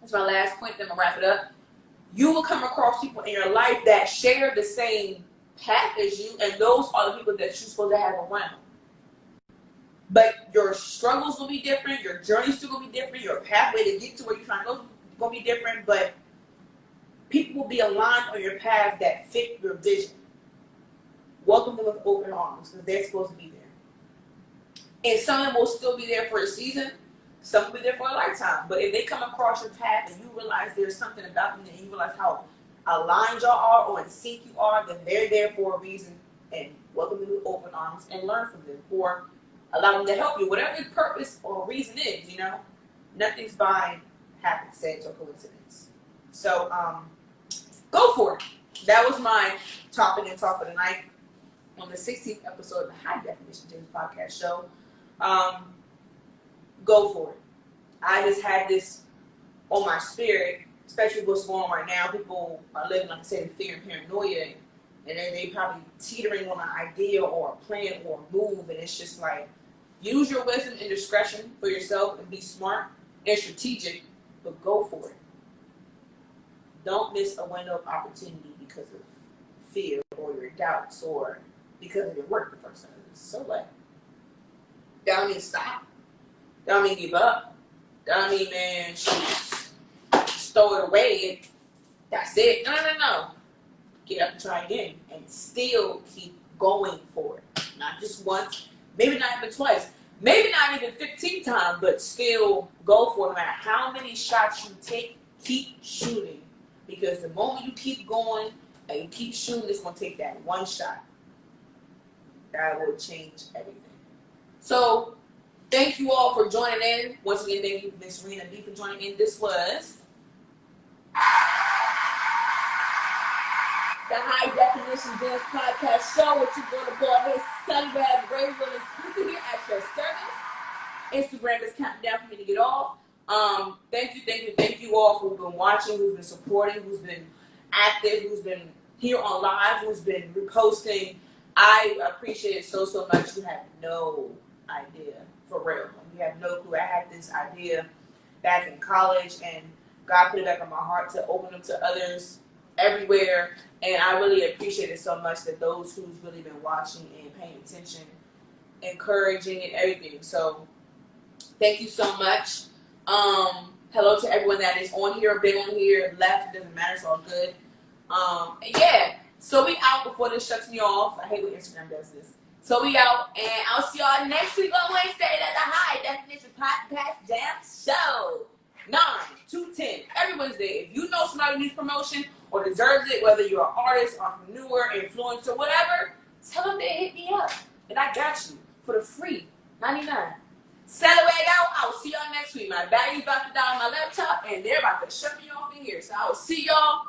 A: that's my last point, then I'm going to wrap it up. You will come across people in your life that share the same path as you, and those are the people that you're supposed to have around. But your struggles will be different, your journey's still going to be different, your pathway to get to where you're trying to go is going to be different, but people will be aligned on your path that fit your vision. Welcome them with open arms, because they're supposed to be there. And some of them will still be there for a season, some will be there for a lifetime. But if they come across your path and you realize there's something about them and you realize how aligned y'all are or in sync you are, then they're there for a reason, and welcome them with open arms and learn from them, or allow them to help you, whatever the purpose or reason is, you know. Nothing's by happenstance or coincidence. So, go for it. That was my topic and talk for the night on the 16th episode of the High Definition Jamz podcast show. Go for it. I just had this on my spirit, especially what's going on right now. People are living, like I said, in fear and paranoia, and then they probably teetering on an idea or a plan or a move, and it's just like, use your wisdom and discretion for yourself and be smart and strategic, but go for it. Don't miss a window of opportunity because of fear or your doubts or because of your work for some reason. So what? That don't mean stop. That don't mean give up. That don't mean, man, just throw it away and that's it. No. Get up and try again and still keep going for it. Not just once, maybe not even twice, maybe not even 15 times, but still go for it. No matter how many shots you take, keep shooting. Because the moment you keep going and you keep shooting, it's going to take that one shot. That will change everything. So, thank you all for joining in. Once again, thank you, Miss Rina B, for joining in. This was the High Definition Jamz podcast show with your boy, Miss Sunbag Rayville, exclusive here at your service. Instagram is counting down for me to get off. Thank you all who've been watching, who's been supporting, who's been active, who's been here on live, who's been reposting. I appreciate it so much. You have no idea, for real. You have no clue. I had this idea back in college, and God put it back on my heart to open up to others everywhere, and I really appreciate it so much that those who's really been watching and paying attention, encouraging and everything. So thank you so much. Hello to everyone that is on here, been on here, left, it doesn't matter, it's all good. Yeah, so we out before this shuts me off. I hate when Instagram does this. So we out, and I'll see y'all next week on Wednesday at the High Definition Podcast Jamz Show. 9 to 10 every Wednesday. If you know somebody who needs promotion or deserves it, whether you're an artist, entrepreneur, influencer, whatever, tell them to hit me up, and I got you for the free $99. Sell away out. I will see y'all next week. My battery's about to die on my laptop, and they're about to shut me off in here. So I will see y'all,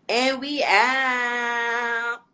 A: and we out.